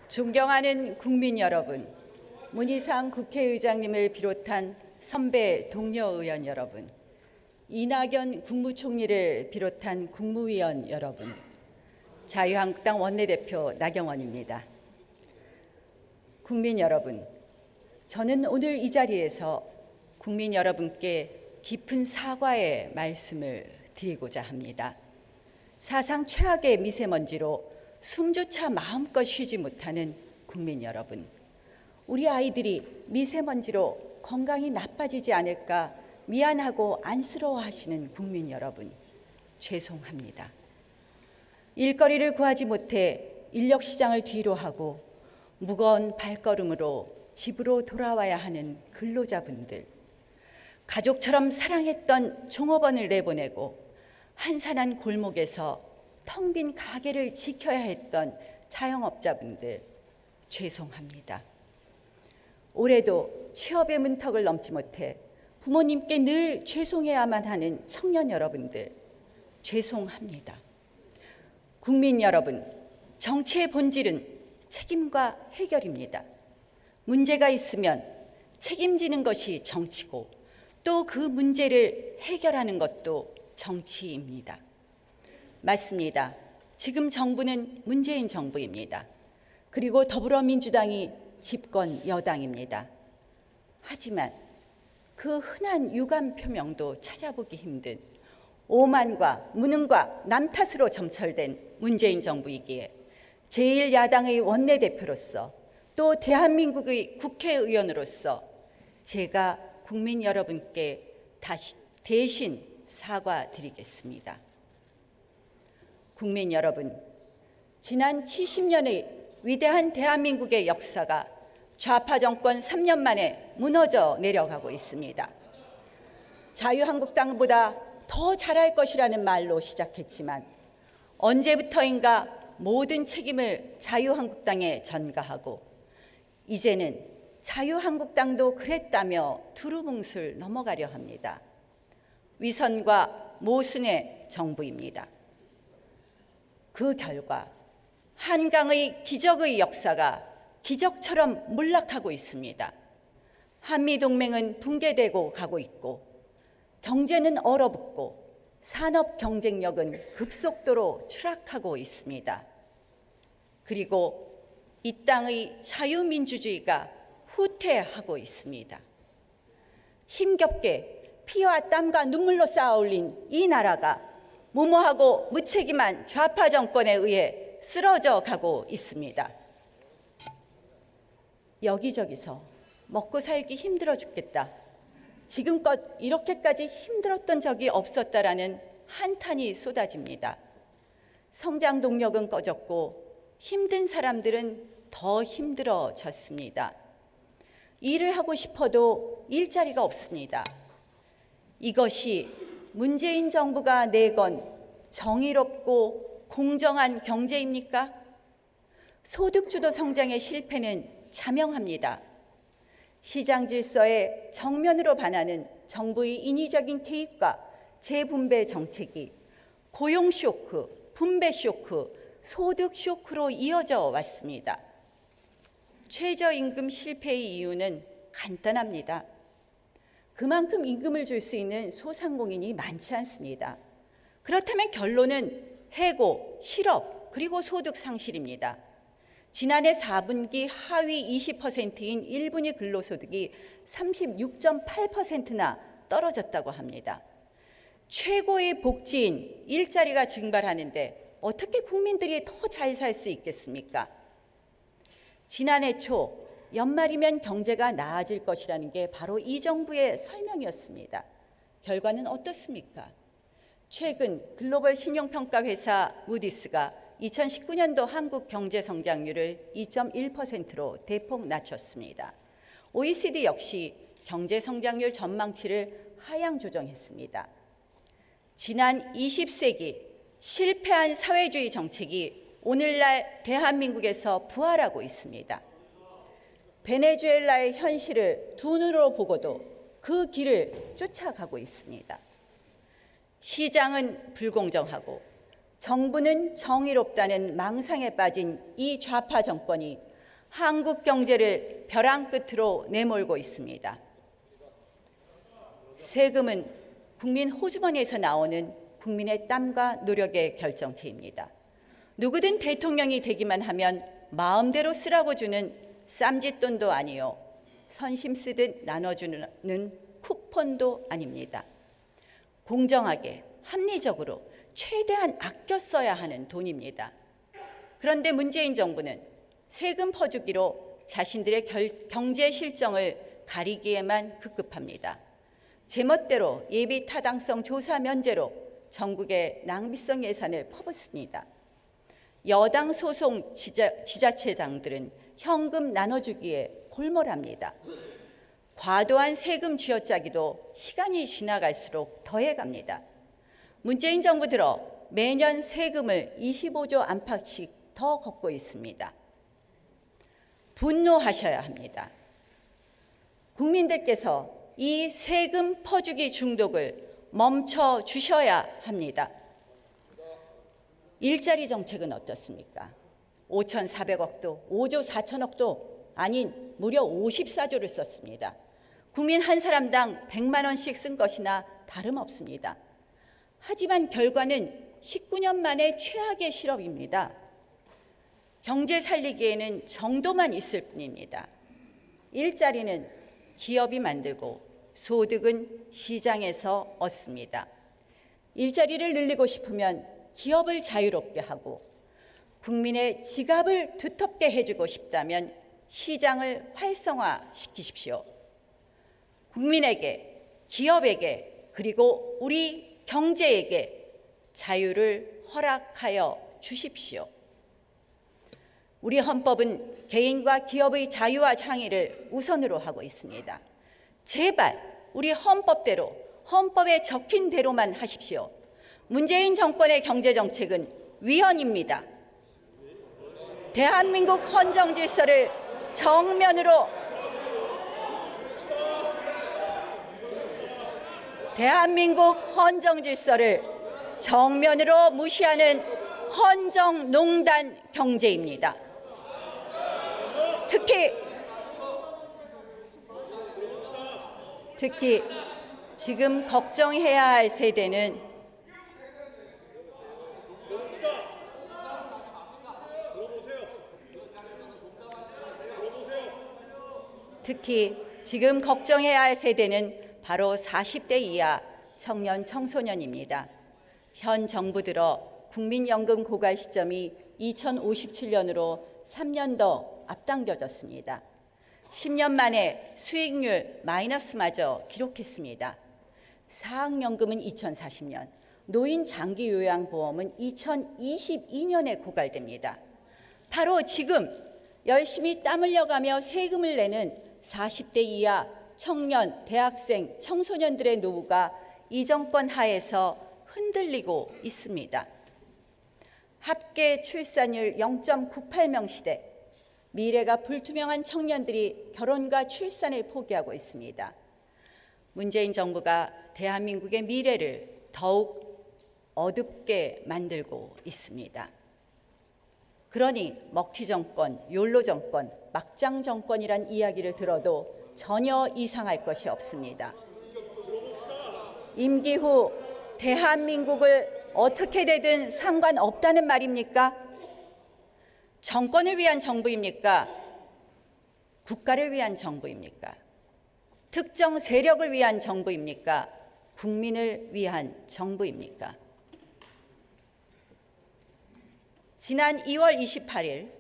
존경하는 국민 여러분, 문희상 국회의장님을 비롯한 선배 동료 의원 여러분, 이낙연 국무총리를 비롯한 국무위원 여러분, 자유한국당 원내대표 나경원입니다. 국민 여러분, 저는 오늘 이 자리에서 국민 여러분께 깊은 사과의 말씀을 드리고자 합니다. 사상 최악의 미세먼지로 숨조차 마음껏 쉬지 못하는 국민 여러분, 우리 아이들이 미세먼지로 건강이 나빠지지 않을까 미안하고 안쓰러워하시는 국민 여러분, 죄송합니다. 일거리를 구하지 못해 인력시장을 뒤로 하고 무거운 발걸음으로 집으로 돌아와야 하는 근로자분들, 가족처럼 사랑했던 종업원을 내보내고 한산한 골목에서 텅 빈 가게를 지켜야 했던 자영업자분들, 죄송합니다. 올해도 취업의 문턱을 넘지 못해 부모님께 늘 죄송해야만 하는 청년 여러분들, 죄송합니다. 국민 여러분, 정치의 본질은 책임과 해결입니다. 문제가 있으면 책임지는 것이 정치고 또 그 문제를 해결하는 것도 정치입니다. 맞습니다. 지금 정부는 문재인 정부입니다. 그리고 더불어민주당이 집권 여당입니다. 하지만 그 흔한 유감 표명도 찾아보기 힘든 오만과 무능과 남 탓으로 점철된 문재인 정부이기에 제1야당의 원내대표로서 또 대한민국의 국회의원으로서 제가 국민 여러분께 다시 대신 사과드리겠습니다. 국민 여러분, 지난 70년의 위대한 대한민국의 역사가 좌파 정권 3년 만에 무너져 내려가고 있습니다. 자유한국당보다 더 잘할 것이라는 말로 시작했지만 언제부터인가 모든 책임을 자유한국당에 전가하고 이제는 자유한국당도 그랬다며 두루뭉술 넘어가려 합니다. 위선과 모순의 정부입니다. 그 결과 한강의 기적의 역사가 기적처럼 몰락하고 있습니다. 한미동맹은 붕괴되고 가고 있고 경제는 얼어붙고 산업 경쟁력은 급속도로 추락하고 있습니다. 그리고 이 땅의 자유민주주의가 후퇴하고 있습니다. 힘겹게 피와 땀과 눈물로 쌓아올린 이 나라가 무모하고 무책임한 좌파 정권에 의해 쓰러져 가고 있습니다. 여기저기서 먹고 살기 힘들어 죽겠다, 지금껏 이렇게까지 힘들었던 적이 없었다라는 한탄이 쏟아집니다. 성장 동력은 꺼졌고 힘든 사람들은 더 힘들어졌습니다. 일을 하고 싶어도 일자리가 없습니다. 이것이 문재인 정부가 내건 정의롭고 공정한 경제입니까? 소득주도 성장의 실패는 자명합니다. 시장 질서에 정면으로 반하는 정부의 인위적인 개입과 재분배 정책이 고용 쇼크, 분배 쇼크, 소득 쇼크로 이어져 왔습니다. 최저임금 실패의 이유는 간단합니다. 그만큼 임금을 줄 수 있는 소상공인이 많지 않습니다. 그렇다면 결론은 해고, 실업, 그리고 소득 상실입니다. 지난해 4분기 하위 20%인 1분위 근로소득이 36.8%나 떨어졌다고 합니다. 최고의 복지인 일자리가 증발하는데 어떻게 국민들이 더 잘 살 수 있겠습니까? 지난해 초 연말이면 경제가 나아질 것이라는 게 바로 이 정부의 설명이었습니다. 결과는 어떻습니까? 최근 글로벌 신용평가회사 무디스가 2019년도 한국 경제 성장률을 2.1%로 대폭 낮췄습니다. OECD 역시 경제 성장률 전망치를 하향 조정했습니다. 지난 20세기 실패한 사회주의 정책이 오늘날 대한민국에서 부활하고 있습니다. 베네수엘라의 현실을 두 눈으로 보고도 그 길을 쫓아가고 있습니다. 시장은 불공정하고 정부는 정의롭다는 망상에 빠진 이 좌파 정권이 한국 경제를 벼랑 끝으로 내몰고 있습니다. 세금은 국민 호주머니에서 나오는 국민의 땀과 노력의 결정체입니다. 누구든 대통령이 되기만 하면 마음대로 쓰라고 주는 쌈짓돈도 아니요, 선심 쓰듯 나눠주는 쿠폰도 아닙니다. 공정하게, 합리적으로 최대한 아껴 써야 하는 돈입니다. 그런데 문재인 정부는 세금 퍼주기로 자신들의 경제 실정을 가리기에만 급급합니다. 제멋대로 예비 타당성 조사 면제로 전국의 낭비성 예산을 퍼붓습니다. 여당 소속 지자체장들은 현금 나눠주기에 골몰합니다. 과도한 세금 쥐어짜기도 시간이 지나갈수록 더해갑니다. 문재인 정부 들어 매년 세금을 25조 안팎씩 더 걷고 있습니다. 분노하셔야 합니다. 국민들께서 이 세금 퍼주기 중독을 멈춰 주셔야 합니다. 일자리 정책은 어떻습니까? 5,400억도 5조 4천억도 아닌 무려 54조를 썼습니다. 국민 한 사람당 100만 원씩 쓴 것이나 다름없습니다. 하지만 결과는 19년 만에 최악의 실업입니다. 경제 살리기에는 정도만 있을 뿐입니다. 일자리는 기업이 만들고 소득은 시장에서 얻습니다. 일자리를 늘리고 싶으면 기업을 자유롭게 하고 국민의 지갑을 두텁게 해주고 싶다면 시장을 활성화시키십시오. 국민에게, 기업에게, 그리고 우리 경제에게 자유를 허락하여 주십시오. 우리 헌법은 개인과 기업의 자유와 창의를 우선으로 하고 있습니다. 제발 우리 헌법대로, 헌법에 적힌 대로만 하십시오. 문재인 정권의 경제정책은 위헌입니다. 대한민국 헌정 질서를 정면으로 무시하는 헌정농단 경제입니다. 특히 지금 걱정해야 할 세대는 바로 40대 이하 청년 청소년입니다. 현 정부 들어 국민연금 고갈 시점이 2057년으로 3년 더 앞당겨졌습니다. 10년 만에 수익률 마이너스마저 기록했습니다. 사학연금은 2040년, 노인 장기요양보험은 2022년에 고갈됩니다. 바로 지금 열심히 땀 흘려가며 세금을 내는 40대 이하 청년, 대학생, 청소년들의 노후가 이 정권 하에서 흔들리고 있습니다. 합계 출산율 0.98명 시대, 미래가 불투명한 청년들이 결혼과 출산을 포기하고 있습니다. 문재인 정부가 대한민국의 미래를 더욱 어둡게 만들고 있습니다. 그러니 먹튀 정권, 욜로 정권, 막장 정권이란 이야기를 들어도 전혀 이상할 것이 없습니다. 임기 후 대한민국을 어떻게 되든 상관없다는 말입니까? 정권을 위한 정부입니까? 국가를 위한 정부입니까? 특정 세력을 위한 정부입니까? 국민을 위한 정부입니까? 지난 2월 28일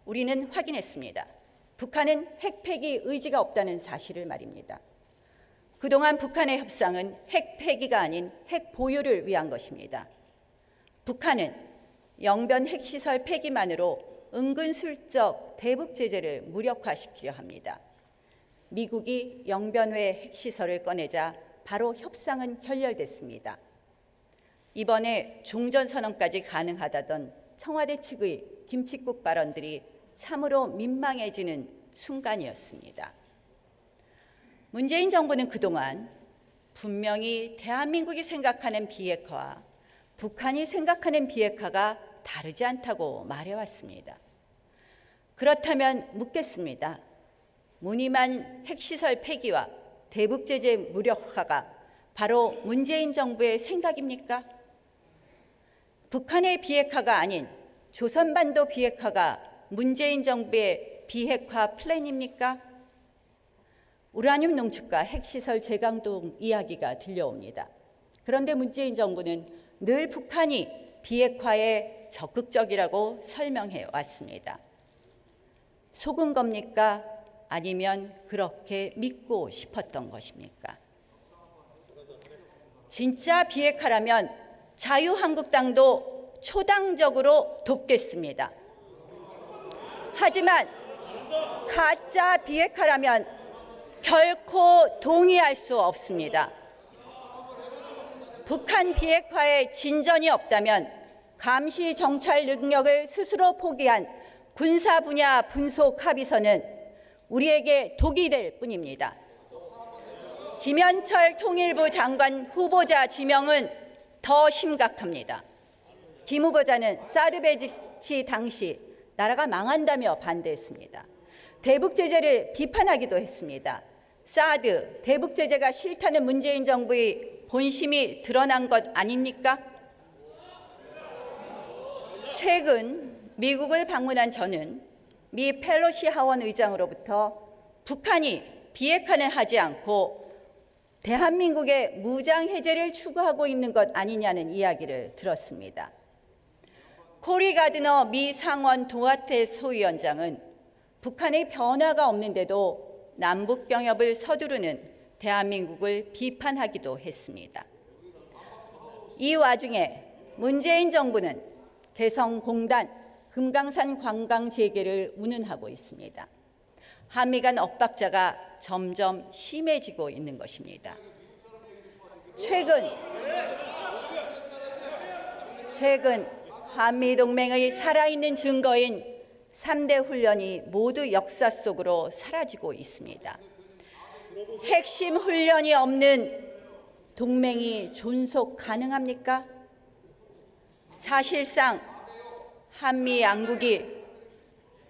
우리는 확인했습니다. 북한은 핵 폐기 의지가 없다는 사실을 말입니다. 그동안 북한의 협상은 핵 폐기가 아닌 핵 보유를 위한 것입니다. 북한은 영변 핵시설 폐기만으로 은근슬쩍 대북 제재를 무력화시키려 합니다. 미국이 영변외 핵시설을 꺼내자 바로 협상은 결렬됐습니다. 이번에 종전선언까지 가능하다던 청와대 측의 김칫국 발언들이 참으로 민망해지는 순간이었습니다. 문재인 정부는 그동안 분명히 대한민국이 생각하는 비핵화와 북한이 생각하는 비핵화가 다르지 않다고 말해왔습니다. 그렇다면 묻겠습니다. 무늬만 핵시설 폐기와 대북제재 무력화가 바로 문재인 정부의 생각입니까? 북한의 비핵화가 아닌 조선반도 비핵화가 문재인 정부의 비핵화 플랜입니까? 우라늄 농축과 핵시설 재강동 이야기가 들려옵니다. 그런데 문재인 정부는 늘 북한이 비핵화에 적극적이라고 설명해 왔습니다. 속은 겁니까? 아니면 그렇게 믿고 싶었던 것입니까? 진짜 비핵화라면 자유한국당도 초당적으로 돕겠습니다. 하지만 가짜 비핵화라면 결코 동의할 수 없습니다. 북한 비핵화에 진전이 없다면 감시 정찰 능력을 스스로 포기한 군사 분야 분속 합의서는 우리에게 독이 될 뿐입니다. 김현철 통일부 장관 후보자 지명은 더 심각합니다. 김 후보자는 사드 배치 당시 나라가 망한다며 반대했습니다. 대북 제재를 비판하기도 했습니다. 사드, 대북 제재가 싫다는 문재인 정부의 본심이 드러난 것 아닙니까? 최근 미국을 방문한 저는 미 펠로시 하원 의장으로부터 북한이 비핵화는 하지 않고 대한민국의 무장 해제를 추구하고 있는 것 아니냐는 이야기를 들었습니다. 코리 가드너 미 상원 도하테 소위원장은 북한의 변화가 없는데도 남북 병합을 서두르는 대한민국을 비판하기도 했습니다. 이 와중에 문재인 정부는 개성공단, 금강산 관광 재개를 운운하고 있습니다. 한미 간 엇박자가 점점 심해지고 있는 것입니다. 최근 한미 동맹의 살아있는 증거인 3대 훈련이 모두 역사 속으로 사라지고 있습니다. 핵심 훈련이 없는 동맹이 존속 가능합니까? 사실상 한미 양국이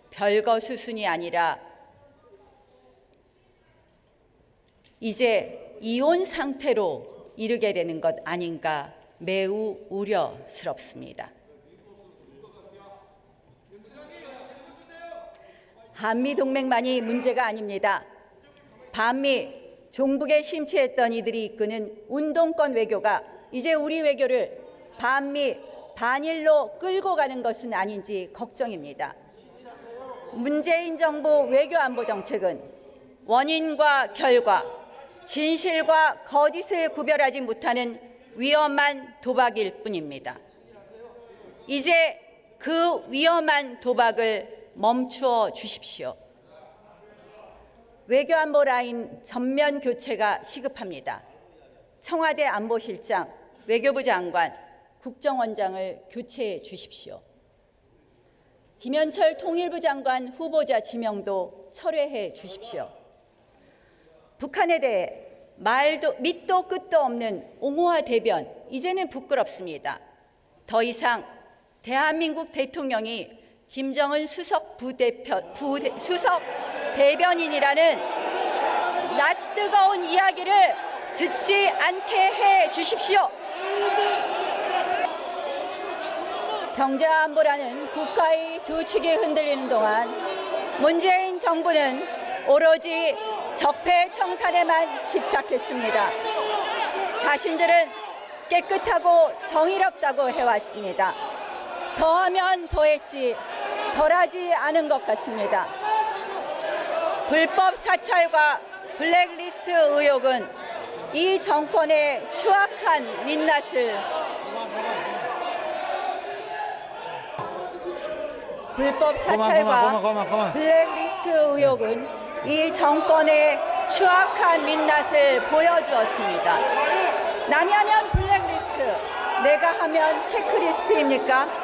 별거 수순이 아니라 이제 이혼 상태로 이르게 되는 것 아닌가 매우 우려스럽습니다. 한미동맹만이 문제가 아닙니다. 반미, 종북에 심취했던 이들이 이끄는 운동권 외교가 이제 우리 외교를 반미, 반일로 끌고 가는 것은 아닌지 걱정입니다. 문재인 정부 외교안보 정책은 원인과 결과, 진실과 거짓을 구별하지 못하는 위험한 도박일 뿐입니다. 이제 그 위험한 도박을 멈추어 주십시오. 외교안보 라인 전면 교체가 시급합니다. 청와대 안보실장, 외교부 장관, 국정원장을 교체해 주십시오. 김현철 통일부 장관 후보자 지명도 철회해 주십시오. 북한에 대해 밑도 끝도 없는 옹호와 대변, 이제는 부끄럽습니다. 더 이상 대한민국 대통령이 김정은 수석 대변인이라는 낯뜨거운 이야기를 듣지 않게 해 주십시오. 경제안보라는 국가의 두 축이 흔들리는 동안 문재인 정부는 오로지 적폐 청산에만 집착했습니다. 자신들은 깨끗하고 정의롭다고 해왔습니다. 더하면 더했지 덜하지 않은 것 같습니다. 불법 사찰과 블랙리스트 의혹은 이 정권의 추악한 민낯을 불법 사찰과 블랙리스트 의혹은 이 정권의 추악한 민낯을 보여주었습니다. 남이 하면 블랙리스트, 내가 하면 체크리스트입니까?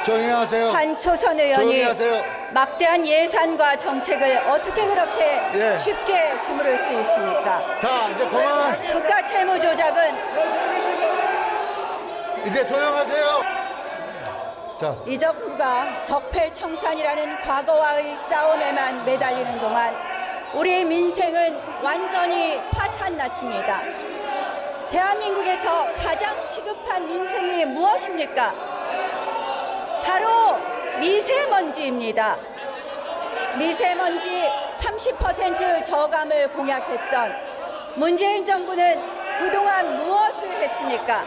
조용히 하세요. 한초선 의원이 막대한 예산과 정책을 어떻게 그렇게 쉽게 주무를 수 있습니까? 자, 이제 그만. 국가 채무 조작은 이제 조용하세요. 자, 이 정부가 적폐청산이라는 과거와의 싸움에만 매달리는 동안 우리 민생은 완전히 파탄났습니다. 대한민국에서 가장 시급한 민생이 무엇입니까? 바로 미세먼지입니다. 미세먼지 30% 저감을 공약했던 문재인 정부는 그동안 무엇을 했습니까?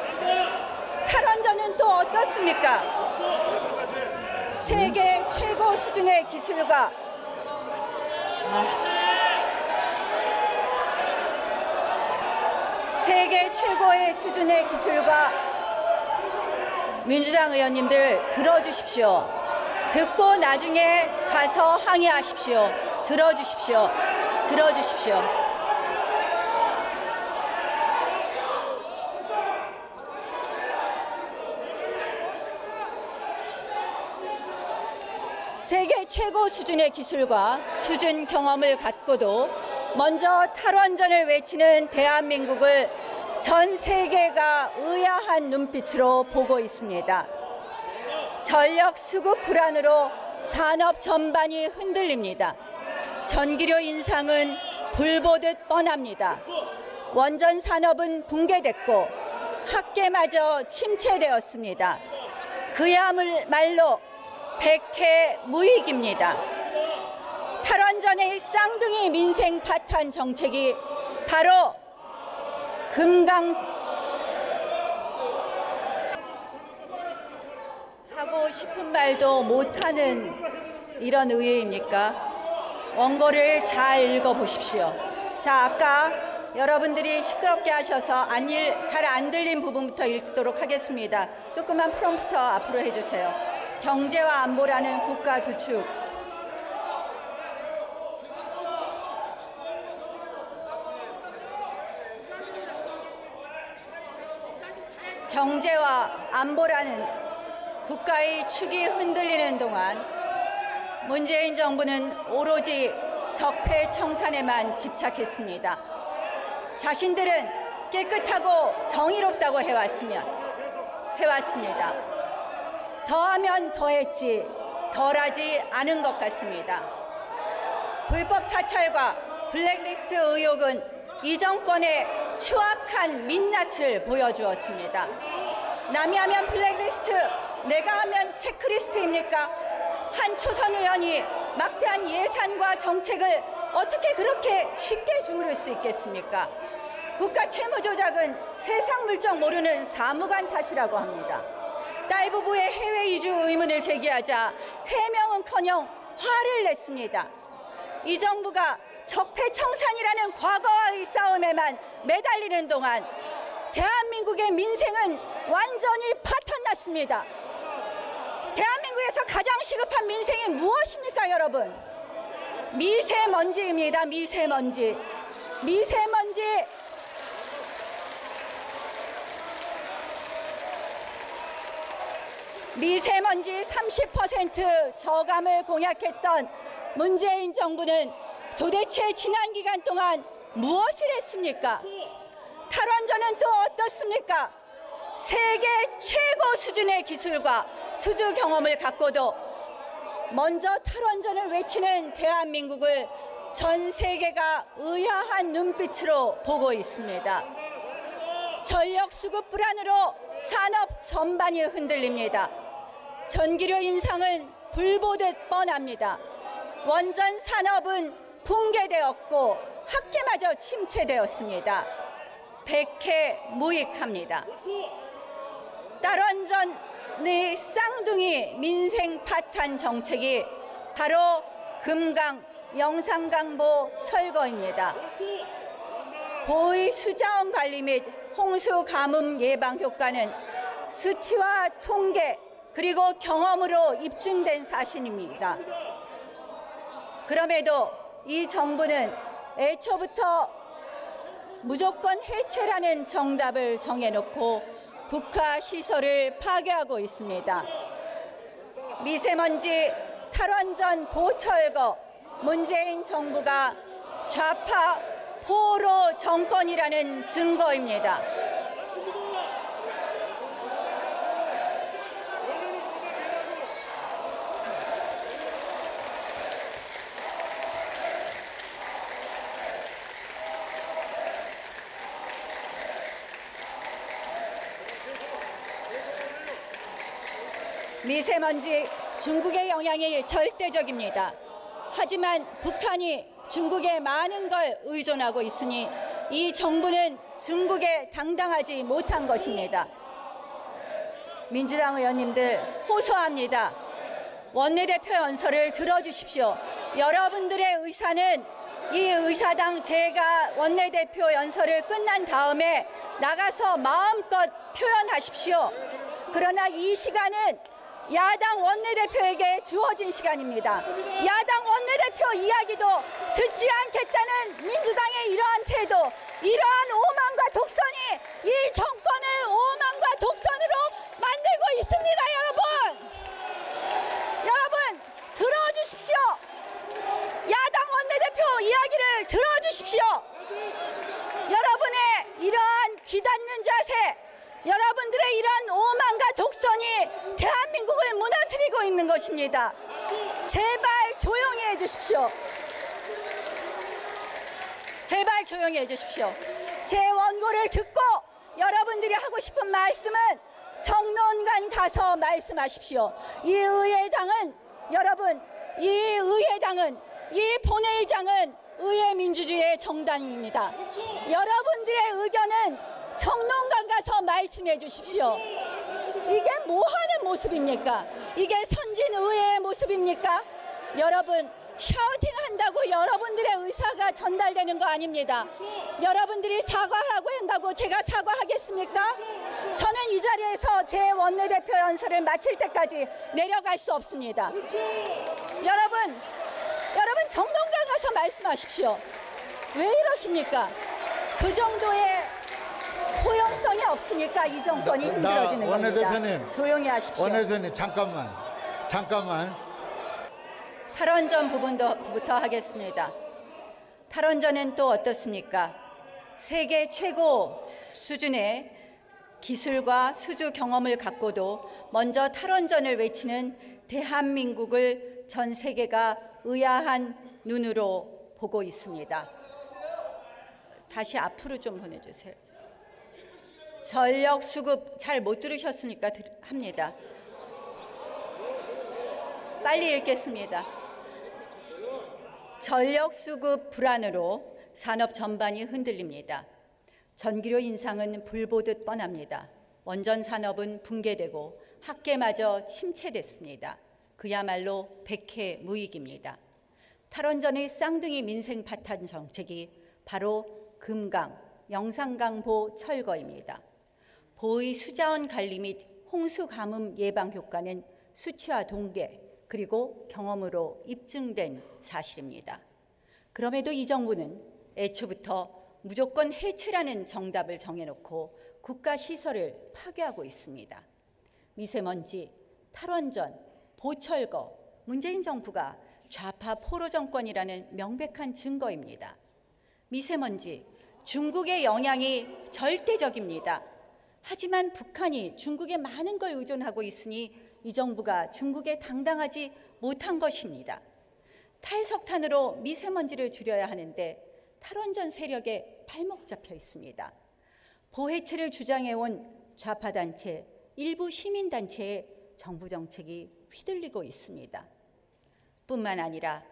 탈원전은 또 어떻습니까? 세계 최고 수준의 기술과 세계 최고의 수준의 기술과 민주당 의원님들 들어주십시오. 듣고 나중에 가서 항의하십시오. 들어주십시오. 들어주십시오. 세계 최고 수준의 기술과 수준 경험을 갖고도 먼저 탈원전을 외치는 대한민국을 전 세계가 의아한 눈빛으로 보고 있습니다. 전력 수급 불안으로 산업 전반이 흔들립니다. 전기료 인상은 불보듯 뻔합니다. 원전 산업은 붕괴됐고 학계마저 침체되었습니다. 그야말로 백해무익입니다. 탈원전의 쌍둥이 민생 파탄 정책이 바로 하고 싶은 말도 못하는 이런 의회입니까? 원고를 잘 읽어보십시오. 자, 아까 여러분들이 시끄럽게 하셔서 잘 안 들린 부분부터 읽도록 하겠습니다. 조금만 프롬프터 앞으로 해주세요. 경제와 안보라는 국가 두 축. 경제와 안보라는 국가의 축이 흔들리는 동안 문재인 정부는 오로지 적폐청산에만 집착했습니다. 자신들은 깨끗하고 정의롭다고 해왔습니다. 더하면 더했지 덜하지 않은 것 같습니다. 불법 사찰과 블랙리스트 의혹은 이 정권의 추악한 민낯을 보여주었습니다. 남이 하면 블랙리스트, 내가 하면 체크리스트입니까? 한 초선 의원이 막대한 예산과 정책을 어떻게 그렇게 쉽게 주무를 수 있겠습니까? 국가 채무 조작은 세상 물정 모르는 사무관 탓이라고 합니다. 딸 부부의 해외 이주 의문을 제기하자 해명은커녕 화를 냈습니다. 이 정부가 적폐청산이라는 과거와의 싸움에만 매달리는 동안 대한민국의 민생은 완전히 파탄났습니다. 대한민국에서 가장 시급한 민생이 무엇입니까, 여러분? 미세먼지입니다. 미세먼지. 미세먼지 30% 저감을 공약했던 문재인 정부는 도대체 지난 기간 동안 무엇을 했습니까? 탈원전은 또 어떻습니까? 세계 최고 수준의 기술과 수주 경험을 갖고도 먼저 탈원전을 외치는 대한민국을 전 세계가 의아한 눈빛으로 보고 있습니다. 전력 수급 불안으로 산업 전반이 흔들립니다. 전기료 인상은 불보듯 뻔합니다. 원전 산업은 붕괴되었고 학계마저 침체되었습니다. 백해무익합니다. 탈원전의 쌍둥이 민생 파탄 정책이 바로 금강, 영산강보 철거입니다. 보의 수자원 관리 및 홍수 가뭄 예방 효과는 수치와 통계 그리고 경험으로 입증된 사실입니다. 그럼에도 이 정부는 애초부터 무조건 해체라는 정답을 정해놓고 국가시설을 파괴하고 있습니다. 미세먼지, 탈원전, 보철거, 문재인 정부가 좌파 포로 정권이라는 증거입니다. 미세먼지 중국의 영향이 절대적입니다. 하지만 북한이 중국에 많은 걸 의존하고 있으니 이 정부는 중국에 당당하지 못한 것입니다. 민주당 의원님들 호소합니다. 원내대표 연설을 들어주십시오. 여러분들의 의사는 이 의사당 제가 원내대표 연설을 끝난 다음에 나가서 마음껏 표현하십시오. 그러나 이 시간은 야당 원내대표에게 주어진 시간입니다. 야당 원내대표 이야기도 듣지 않겠다는 민주당의 이러한 태도, 이러한 오만과 독선이 이 정권을 오만과 독선으로 만들고 있습니다. 여러분 들어주십시오. 야당 원내대표 이야기를 들어주십시오. 여러분의 이러한 귀닫는 자세, 여러분들의 이러한 오만과 독선이 대한민국을 무너뜨리고 있는 것입니다. 제발 조용히 해주십시오. 제발 조용히 해주십시오. 제 원고를 듣고 여러분들이 하고 싶은 말씀은 정론관 가서 말씀하십시오. 이 의회당은 여러분, 이 본회의장은 의회 민주주의의 정당입니다. 여러분들의 의견은 정론관 가서 말씀해 주십시오. 이게 뭐 하는 모습입니까? 이게 선진의회의 모습입니까? 여러분, 샤우팅한다고 여러분들의 의사가 전달되는 거 아닙니다. 여러분들이 사과하라고 한다고 제가 사과하겠습니까? 저는 이 자리에서 제 원내대표 연설을 마칠 때까지 내려갈 수 없습니다. 여러분 정론관 가서 말씀하십시오. 왜 이러십니까? 그 정도의 포용성이 없으니까 이 정권이 힘들어지는 겁니다. 원내대표님, 조용히 하십시오. 원내대표님 잠깐만. 탈원전 부분부터 하겠습니다. 탈원전은 또 어떻습니까? 세계 최고 수준의 기술과 수주 경험을 갖고도 먼저 탈원전을 외치는 대한민국을 전 세계가 의아한 눈으로 보고 있습니다. 다시 앞으로 좀 보내주세요. 전력 수급 잘 못 들으셨으니까 합니다. 빨리 읽겠습니다. 전력 수급 불안으로 산업 전반이 흔들립니다. 전기료 인상은 불보듯 뻔합니다. 원전 산업은 붕괴되고 학계마저 침체됐습니다. 그야말로 백해무익입니다. 탈원전의 쌍둥이 민생 파탄 정책이 바로 금강, 영산강보 철거입니다. 보의 수자원 관리 및 홍수 가뭄 예방 효과는 수치와 동계 그리고 경험으로 입증된 사실입니다. 그럼에도 이 정부는 애초부터 무조건 해체라는 정답을 정해놓고 국가 시설을 파괴하고 있습니다. 미세먼지, 탈원전, 보철거, 문재인 정부가 좌파 포로 정권이라는 명백한 증거입니다. 미세먼지, 중국의 영향이 절대적입니다. 하지만 북한이 중국에 많은 걸 의존하고 있으니 이 정부가 중국에 당당하지 못한 것입니다. 탈석탄으로 미세먼지를 줄여야 하는데 탈원전 세력에 발목 잡혀 있습니다. 보해체를 주장해온 좌파단체, 일부 시민단체의 정부 정책이 휘둘리고 있습니다. 뿐만 아니라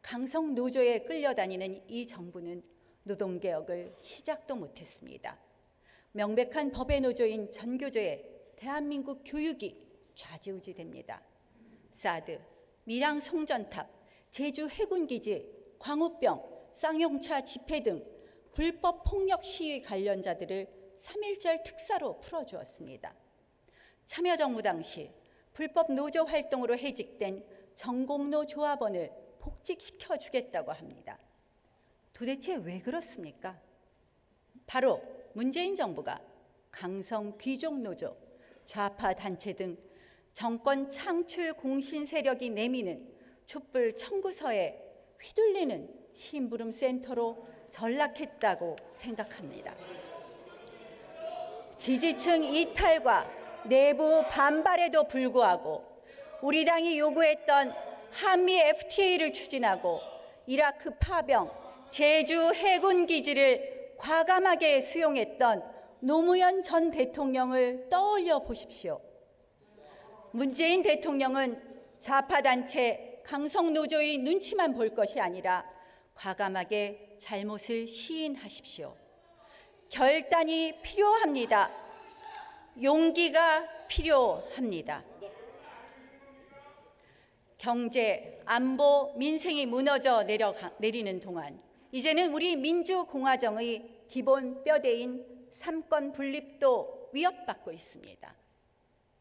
강성 노조에 끌려다니는 이 정부는 노동개혁을 시작도 못했습니다. 명백한 법의 노조인 전교조에 대한민국 교육이 좌지우지됩니다. 사드, 밀양 송전탑, 제주 해군기지, 광우병, 쌍용차 집회 등 불법 폭력 시위 관련자들을 3.1절 특사로 풀어주었습니다. 참여정부 당시 불법 노조 활동으로 해직된 전공로 조합원을 복직시켜 주겠다고 합니다. 도대체 왜 그렇습니까? 바로 문재인 정부가 강성 귀족노조, 좌파 단체 등 정권 창출 공신 세력이 내미는 촛불 청구서에 휘둘리는 심부름 센터로 전락했다고 생각합니다. 지지층 이탈과 내부 반발에도 불구하고 우리 당이 요구했던 한미 FTA를 추진하고 이라크 파병, 제주 해군 기지를 과감하게 수용했던 노무현 전 대통령을 떠올려 보십시오. 문재인 대통령은 좌파 단체 강성노조의 눈치만 볼 것이 아니라 과감하게 잘못을 시인하십시오. 결단이 필요합니다. 용기가 필요합니다. 경제, 안보, 민생이 무너져 내리는 동안 이제는 우리 민주공화정의 기본 뼈대인 삼권 분립도 위협받고 있습니다.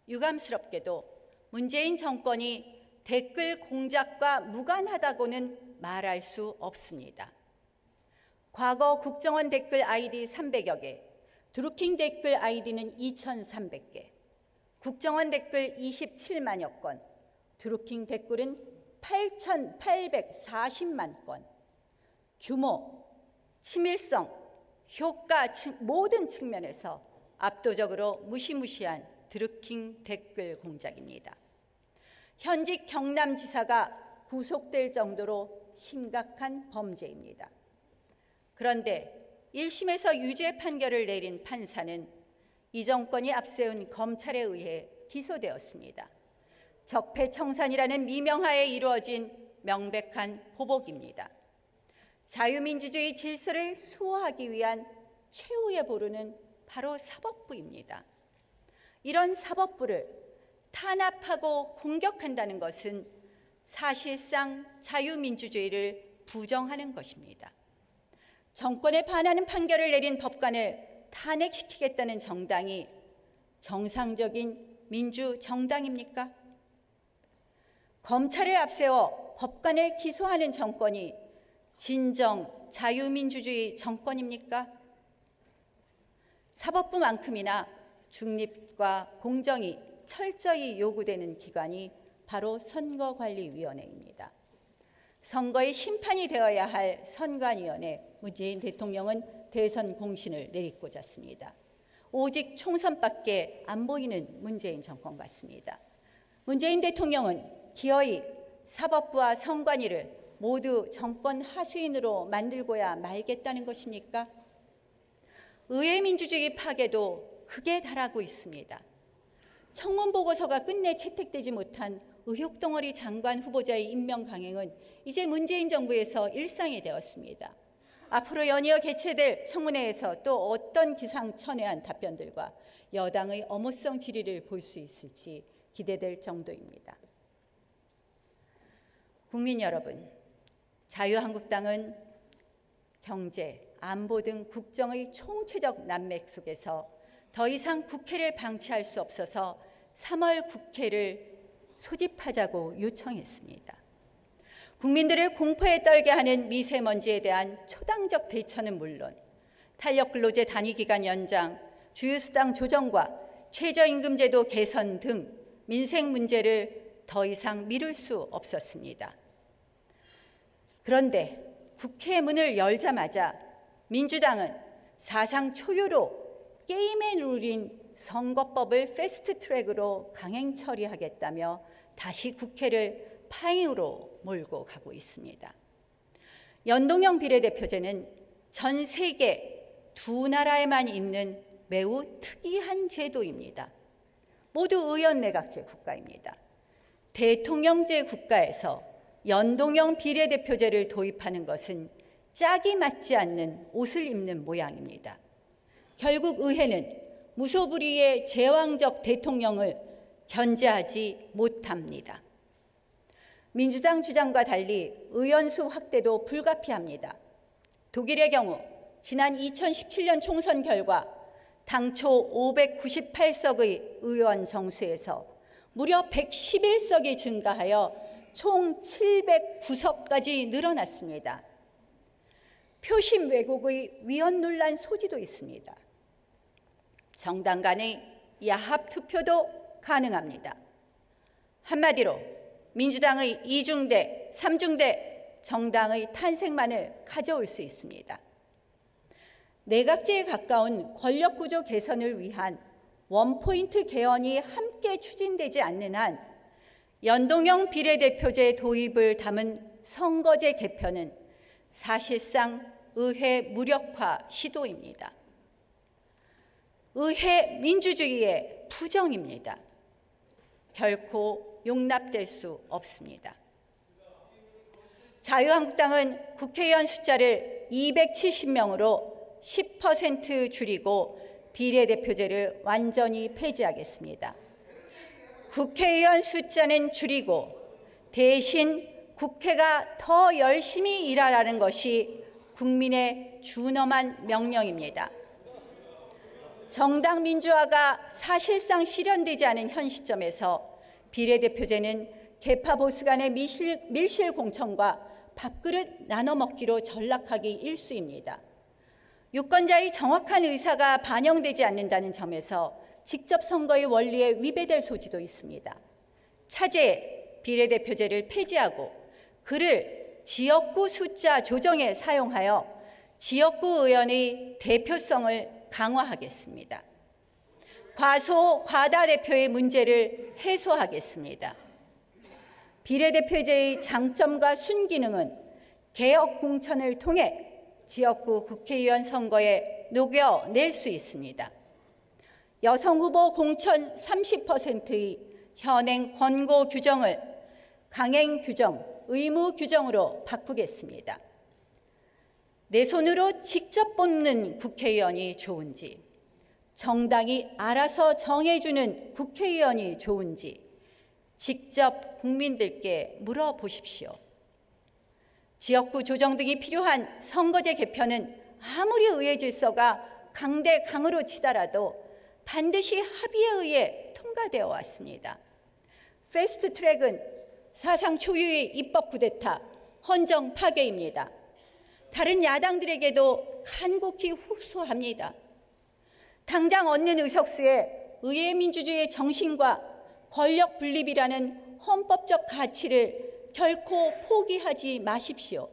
유감스럽게도 문재인 정권이 댓글 공작과 무관하다고는 말할 수 없습니다. 과거 국정원 댓글 아이디 300여 개, 드루킹 댓글 아이디는 2,300개, 국정원 댓글 27만여 건, 드루킹 댓글은 8,840만 건. 규모, 치밀성, 효과 모든 측면에서 압도적으로 무시무시한 드루킹 댓글 공작입니다. 현직 경남지사가 구속될 정도로 심각한 범죄입니다. 그런데 1심에서 유죄 판결을 내린 판사는 이 정권이 앞세운 검찰에 의해 기소되었습니다. 적폐청산이라는 미명하에 이루어진 명백한 보복입니다. 자유민주주의 질서를 수호하기 위한 최후의 보루는 바로 사법부입니다. 이런 사법부를 탄압하고 공격한다는 것은 사실상 자유민주주의를 부정하는 것입니다. 정권에 반하는 판결을 내린 법관을 탄핵시키겠다는 정당이 정상적인 민주정당입니까? 검찰을 앞세워 법관을 기소하는 정권이 진정 자유민주주의 정권입니까? 사법부만큼이나 중립과 공정이 철저히 요구되는 기관이 바로 선거관리위원회입니다. 선거의 심판이 되어야 할 선관위원회, 문재인 대통령은 대선 공신을 내리꽂았습니다. 오직 총선밖에 안 보이는 문재인 정권 같습니다. 문재인 대통령은 기어이 사법부와 선관위를 모두 정권 하수인으로 만들고야 말겠다는 것입니까? 의회 민주주의 파괴도 극에 달하고 있습니다. 청문 보고서가 끝내 채택되지 못한 의혹덩어리 장관 후보자의 임명 강행은 이제 문재인 정부에서 일상이 되었습니다. 앞으로 연이어 개최될 청문회에서 또 어떤 기상천외한 답변들과 여당의 어무성 질의를 볼 수 있을지 기대될 정도입니다. 국민 여러분, 자유한국당은 경제, 안보 등 국정의 총체적 난맥 속에서 더 이상 국회를 방치할 수 없어서 3월 국회를 소집하자고 요청했습니다. 국민들을 공포에 떨게 하는 미세먼지에 대한 초당적 대처는 물론 탄력근로제 단위기간 연장, 주휴수당 조정과 최저임금제도 개선 등 민생 문제를 더 이상 미룰 수 없었습니다. 그런데 국회 문을 열자마자 민주당은 사상 초유로 게임의 룰인 선거법을 패스트트랙으로 강행 처리하겠다며 다시 국회를 파행으로 몰고 가고 있습니다. 연동형 비례대표제는 전 세계 두 나라에만 있는 매우 특이한 제도입니다. 모두 의원내각제 국가입니다. 대통령제 국가에서 연동형 비례대표제를 도입하는 것은 짝이 맞지 않는 옷을 입는 모양입니다. 결국 의회는 무소불위의 제왕적 대통령을 견제하지 못합니다. 민주당 주장과 달리 의원수 확대도 불가피합니다. 독일의 경우 지난 2017년 총선 결과 당초 598석의 의원 정수에서 무려 111석이 증가하여 총 709석까지 늘어났습니다. 표심 왜곡의 위헌 논란 소지도 있습니다. 정당 간의 야합 투표도 가능합니다. 한마디로 민주당의 2중대, 3중대 정당의 탄생만을 가져올 수 있습니다. 내각제에 가까운 권력구조 개선을 위한 원포인트 개헌이 함께 추진되지 않는 한 연동형 비례대표제 도입을 담은 선거제 개편은 사실상 의회 무력화 시도입니다. 의회 민주주의의 부정입니다. 결코 용납될 수 없습니다. 자유한국당은 국회의원 숫자를 270명으로 10% 줄이고 비례대표제를 완전히 폐지하겠습니다. 국회의원 숫자는 줄이고 대신 국회가 더 열심히 일하라는 것이 국민의 준엄한 명령입니다. 정당 민주화가 사실상 실현되지 않은 현 시점에서 비례대표제는 계파 보수 간의 밀실 공천과 밥그릇 나눠 먹기로 전락하기 일쑤입니다. 유권자의 정확한 의사가 반영되지 않는다는 점에서 직접 선거의 원리에 위배될 소지도 있습니다. 차제 비례대표제를 폐지하고 그를 지역구 숫자 조정에 사용하여 지역구 의원의 대표성을 강화하겠습니다. 과소, 과다 대표의 문제를 해소하겠습니다. 비례대표제의 장점과 순기능은 개혁 공천을 통해 지역구 국회의원 선거에 녹여낼 수 있습니다. 여성 후보 공천 30%의 현행 권고 규정을 강행 규정, 의무 규정으로 바꾸겠습니다. 내 손으로 직접 뽑는 국회의원이 좋은지, 정당이 알아서 정해주는 국회의원이 좋은지 직접 국민들께 물어보십시오. 지역구 조정 등이 필요한 선거제 개편은 아무리 의회 질서가 강대강으로 치달아도 반드시 합의에 의해 통과되어 왔습니다. 패스트트랙은 사상 초유의 입법 쿠데타, 헌정 파괴입니다. 다른 야당들에게도 간곡히 호소합니다. 당장 얻는 의석수에 의회 민주주의의 정신과 권력 분립이라는 헌법적 가치를 결코 포기하지 마십시오.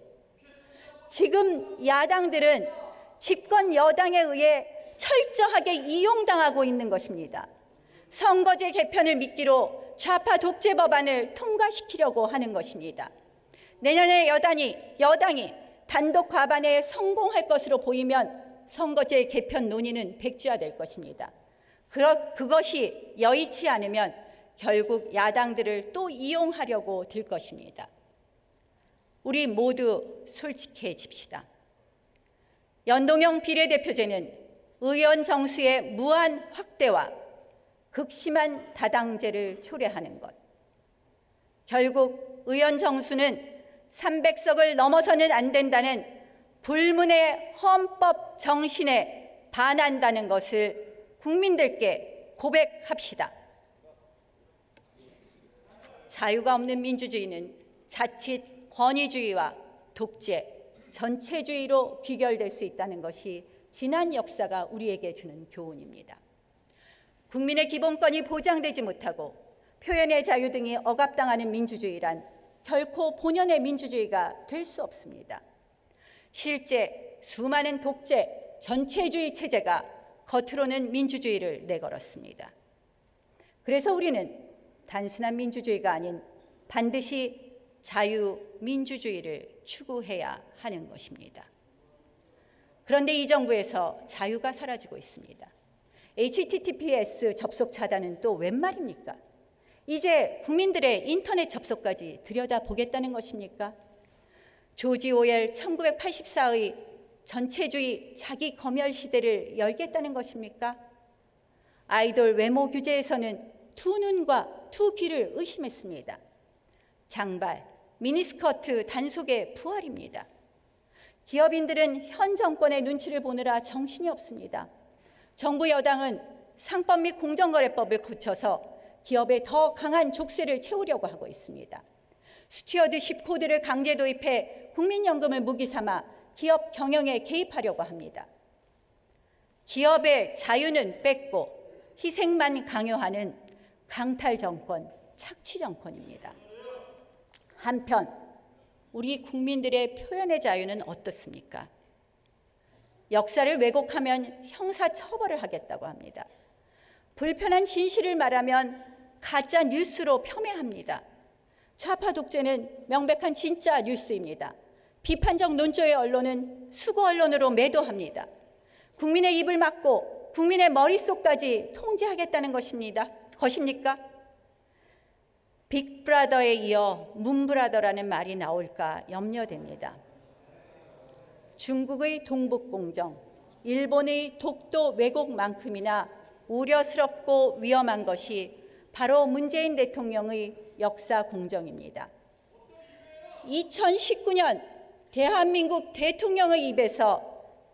지금 야당들은 집권 여당에 의해 철저하게 이용당하고 있는 것입니다. 선거제 개편을 미끼로 좌파 독재 법안을 통과시키려고 하는 것입니다. 내년에 여당이 단독 과반에 성공할 것으로 보이면 선거제 개편 논의는 백지화될 것입니다. 그것이 여의치 않으면 결국 야당들을 또 이용하려고 들 것입니다. 우리 모두 솔직해집시다. 연동형 비례대표제는 의원 정수의 무한 확대와 극심한 다당제를 초래하는 것. 결국 의원 정수는 300석을 넘어서는 안 된다는 불문의 헌법 정신에 반한다는 것을 국민들께 고백합시다. 자유가 없는 민주주의는 자칫 권위주의와 독재, 전체주의로 귀결될 수 있다는 것이 지난 역사가 우리에게 주는 교훈입니다. 국민의 기본권이 보장되지 못하고 표현의 자유 등이 억압당하는 민주주의란 결코 본연의 민주주의가 될 수 없습니다. 실제 수많은 독재, 전체주의 체제가 겉으로는 민주주의를 내걸었습니다. 그래서 우리는 단순한 민주주의가 아닌 반드시 자유민주주의를 추구해야 하는 것입니다. 그런데 이 정부에서 자유가 사라지고 있습니다. HTTPS 접속 차단은 또 웬 말입니까? 이제 국민들의 인터넷 접속까지 들여다보겠다는 것입니까? 조지 오웰 1984의 전체주의 자기 검열 시대를 열겠다는 것입니까? 아이돌 외모 규제에서는 두 눈과 두 귀를 의심했습니다. 장발, 미니스커트 단속의 부활입니다. 기업인들은 현 정권의 눈치를 보느라 정신이 없습니다. 정부 여당은 상법 및 공정거래법을 고쳐서 기업에 더 강한 족쇄를 채우려고 하고 있습니다. 스튜어드십 코드를 강제 도입해 국민연금을 무기 삼아 기업 경영에 개입하려고 합니다. 기업의 자유는 뺏고 희생만 강요하는 강탈 정권, 착취 정권입니다. 한편 우리 국민들의 표현의 자유는 어떻습니까? 역사를 왜곡하면 형사처벌을 하겠다고 합니다. 불편한 진실을 말하면 가짜 뉴스로 폄훼합니다. 좌파 독재는 명백한 진짜 뉴스입니다. 비판적 논조의 언론은 수고 언론으로 매도합니다. 국민의 입을 막고 국민의 머릿속까지 통제하겠다는 것입니까? 빅브라더에 이어 문브라더라는 말이 나올까 염려됩니다. 중국의 동북공정, 일본의 독도 왜곡만큼이나 우려스럽고 위험한 것이 바로 문재인 대통령의 역사 공정입니다. 2019년 대한민국 대통령의 입에서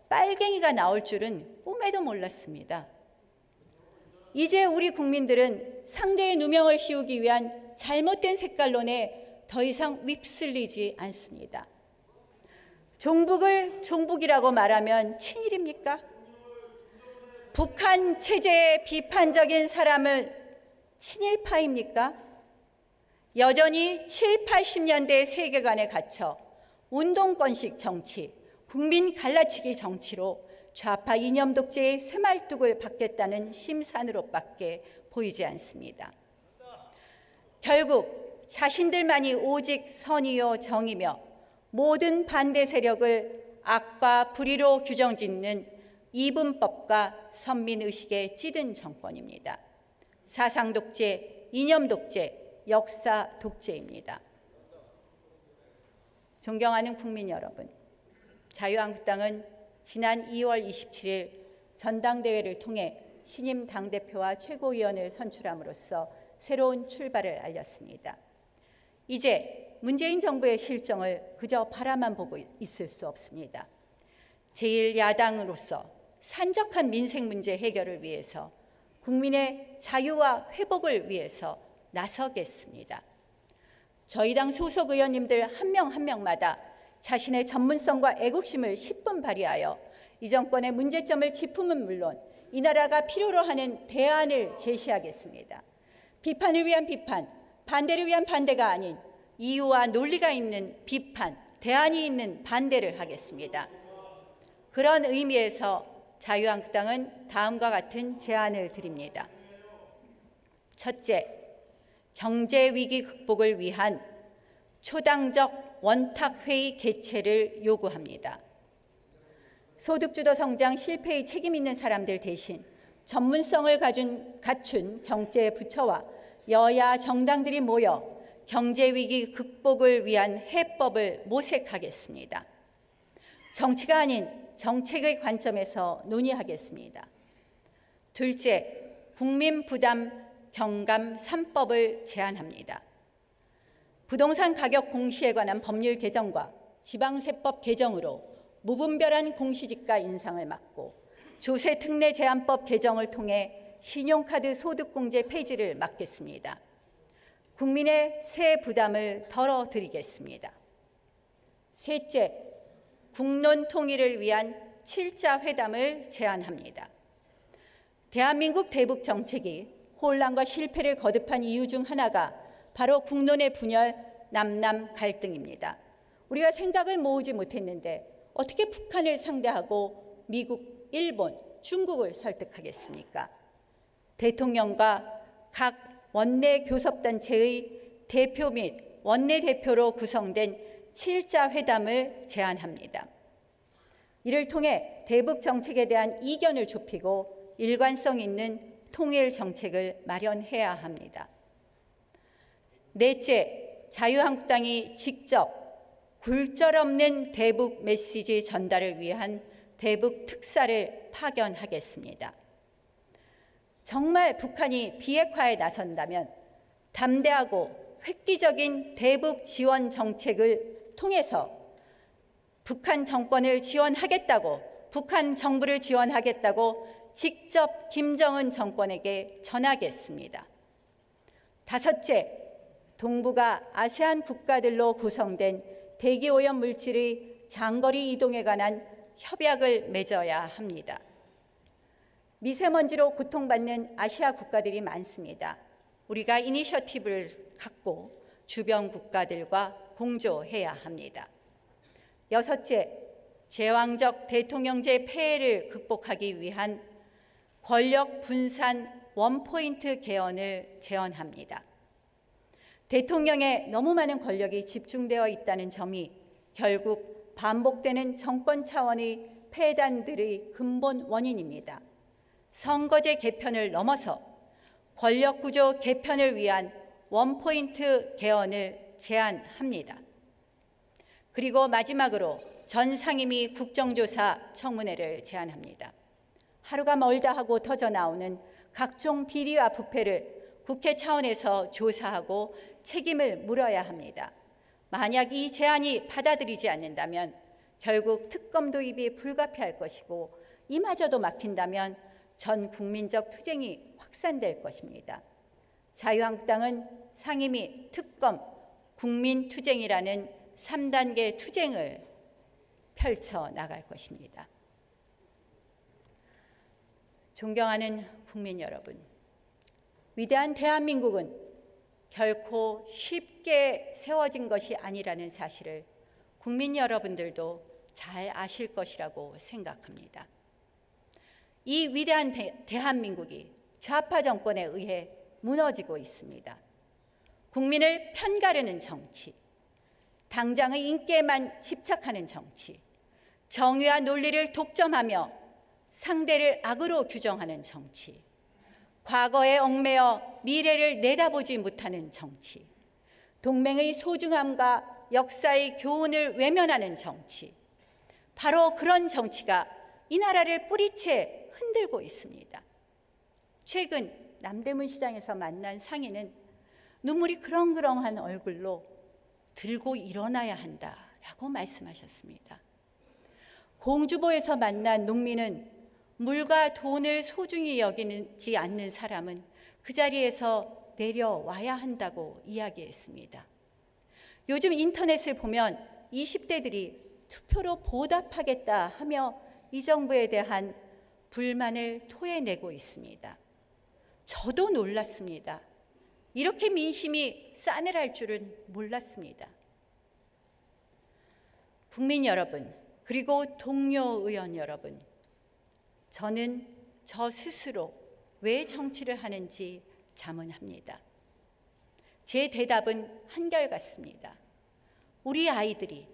빨갱이가 나올 줄은 꿈에도 몰랐습니다. 이제 우리 국민들은 상대의 누명을 씌우기 위한 잘못된 색깔론에 더 이상 휩쓸리지 않습니다. 종북을 종북이라고 말하면 친일입니까? 북한 체제에 비판적인 사람을 친일파입니까? 여전히 7, 80년대 세계관에 갇혀 운동권식 정치, 국민 갈라치기 정치로 좌파 이념 독재의 쇠말뚝을 받겠다는 심산으로밖에 보이지 않습니다. 결국 자신들만이 오직 선이요 정이며 모든 반대 세력을 악과 불의로 규정짓는 이분법과 선민의식에 찌든 정권입니다. 사상 독재, 이념 독재, 역사 독재입니다. 존경하는 국민 여러분, 자유한국당은 지난 2월 27일 전당대회를 통해 신임 당대표와 최고위원을 선출함으로써 새로운 출발을 알렸습니다. 이제 문재인 정부의 실정을 그저 바라만 보고 있을 수 없습니다. 제1야당으로서 산적한 민생 문제 해결을 위해서 국민의 자유와 회복을 위해서 나서겠습니다. 저희 당 소속 의원님들 한 명 한 명마다 자신의 전문성과 애국심을 10분 발휘하여 이 정권의 문제점을 짚으면 물론 이 나라가 필요로 하는 대안을 제시하겠습니다. 비판을 위한 비판, 반대를 위한 반대가 아닌 이유와 논리가 있는 비판, 대안이 있는 반대를 하겠습니다. 그런 의미에서 자유한국당은 다음과 같은 제안을 드립니다. 첫째, 경제위기 극복을 위한 초당적 원탁회의 개최를 요구합니다. 소득주도 성장 실패의 책임 있는 사람들 대신 전문성을 갖춘 경제부처와 여야 정당들이 모여 경제위기 극복을 위한 해법을 모색하겠습니다. 정치가 아닌 정책의 관점에서 논의하겠습니다. 둘째, 국민부담 경감 3법을 제안합니다. 부동산 가격 공시에 관한 법률 개정과 지방세법 개정으로 무분별한 공시지가 인상을 막고 조세특례 제한법 개정을 통해 신용카드 소득공제 폐지를 막겠습니다. 국민의 세 부담을 덜어드리겠습니다. 셋째, 국론 통일을 위한 7자 회담을 제안합니다. 대한민국 대북 정책이 혼란과 실패를 거듭한 이유 중 하나가 바로 국론의 분열, 남남 갈등입니다. 우리가 생각을 모으지 못했는데 어떻게 북한을 상대하고 미국, 일본, 중국을 설득하겠습니까? 대통령과 각 원내 교섭단체의 대표 및 원내대표로 구성된 7자 회담을 제안합니다. 이를 통해 대북 정책에 대한 이견을 좁히고 일관성 있는 통일 정책을 마련해야 합니다. 넷째, 자유한국당이 직접 굴절없는 대북 메시지 전달을 위한 대북 특사를 파견하겠습니다. 정말 북한이 비핵화에 나선다면 담대하고 획기적인 대북 지원 정책을 통해서 북한 정권을 지원하겠다고, 북한 정부를 지원하겠다고 직접 김정은 정권에게 전하겠습니다. 다섯째, 동북아 아세안 국가들로 구성된 대기오염 물질의 장거리 이동에 관한 협약을 맺어야 합니다. 미세먼지로 고통받는 아시아 국가들이 많습니다. 우리가 이니셔티브를 갖고 주변 국가들과 공조해야 합니다. 여섯째, 제왕적 대통령제 폐해를 극복하기 위한 권력 분산 원포인트 개헌을 제언합니다. 대통령의 너무 많은 권력이 집중되어 있다는 점이 결국 반복되는 정권 차원의 폐단들의 근본 원인입니다. 선거제 개편을 넘어서 권력구조 개편을 위한 원포인트 개헌을 제안합니다. 그리고 마지막으로 전 상임위 국정조사 청문회를 제안합니다. 하루가 멀다 하고 터져나오는 각종 비리와 부패를 국회 차원에서 조사하고 책임을 물어야 합니다. 만약 이 제안이 받아들이지 않는다면 결국 특검 도입이 불가피할 것이고 이마저도 막힌다면 전 국민적 투쟁이 확산될 것입니다. 자유한국당은 상임위, 특검, 국민투쟁이라는 3단계 투쟁을 펼쳐나갈 것입니다. 존경하는 국민 여러분, 위대한 대한민국은 결코 쉽게 세워진 것이 아니라는 사실을 국민 여러분들도 잘 아실 것이라고 생각합니다. 이 위대한 대한민국이 좌파 정권에 의해 무너지고 있습니다. 국민을 편가르는 정치, 당장의 인기에만 집착하는 정치, 정의와 논리를 독점하며 상대를 악으로 규정하는 정치, 과거에 얽매여 미래를 내다보지 못하는 정치, 동맹의 소중함과 역사의 교훈을 외면하는 정치, 바로 그런 정치가 이 나라를 뿌리채 흔들고 있습니다. 최근 남대문 시장에서 만난 상인은 눈물이 그렁그렁한 얼굴로 들고 일어나야 한다라고 말씀하셨습니다. 공주보에서 만난 농민은 물과 돈을 소중히 여기지 않는 사람은 그 자리에서 내려와야 한다고 이야기했습니다. 요즘 인터넷을 보면 20대들이 투표로 보답하겠다 하며 이 정부에 대한 불만을 토해내고 있습니다. 저도 놀랐습니다. 이렇게 민심이 싸늘할 줄은 몰랐습니다. 국민 여러분, 그리고 동료 의원 여러분, 저는 저 스스로 왜 정치를 하는지 자문합니다. 제 대답은 한결같습니다. 우리 아이들이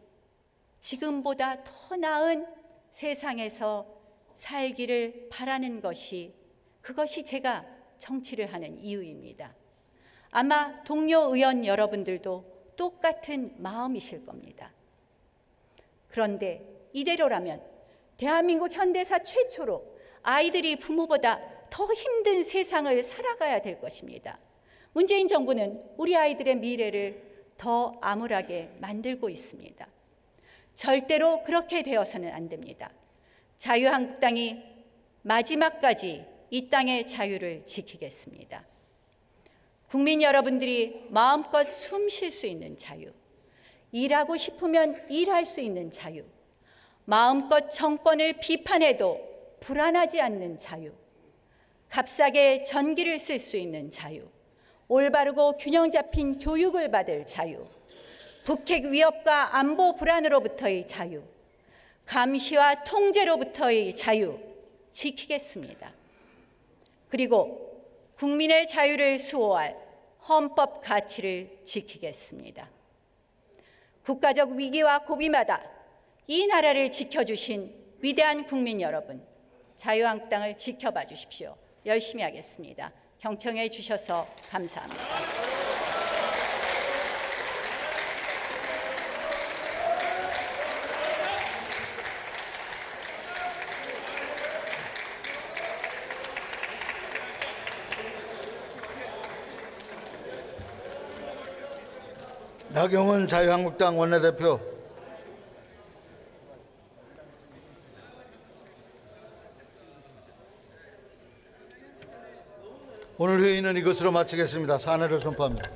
지금보다 더 나은 세상에서 살기를 바라는 것이, 그것이 제가 정치를 하는 이유입니다. 아마 동료 의원 여러분들도 똑같은 마음이실 겁니다. 그런데 이대로라면 대한민국 현대사 최초로 아이들이 부모보다 더 힘든 세상을 살아가야 될 것입니다. 문재인 정부는 우리 아이들의 미래를 더 암울하게 만들고 있습니다. 절대로 그렇게 되어서는 안 됩니다. 자유한국당이 마지막까지 이 땅의 자유를 지키겠습니다. 국민 여러분들이 마음껏 숨 쉴 수 있는 자유, 일하고 싶으면 일할 수 있는 자유, 마음껏 정권을 비판해도 불안하지 않는 자유, 값싸게 전기를 쓸 수 있는 자유, 올바르고 균형 잡힌 교육을 받을 자유, 북핵 위협과 안보 불안으로부터의 자유, 감시와 통제로부터의 자유 지키겠습니다. 그리고 국민의 자유를 수호할 헌법 가치를 지키겠습니다. 국가적 위기와 고비마다 이 나라를 지켜주신 위대한 국민 여러분, 자유한국당을 지켜봐 주십시오. 열심히 하겠습니다. 경청해 주셔서 감사합니다. 나경원 자유한국당 원내대표. 오늘 회의는 이것으로 마치겠습니다. 사내를 선포합니다.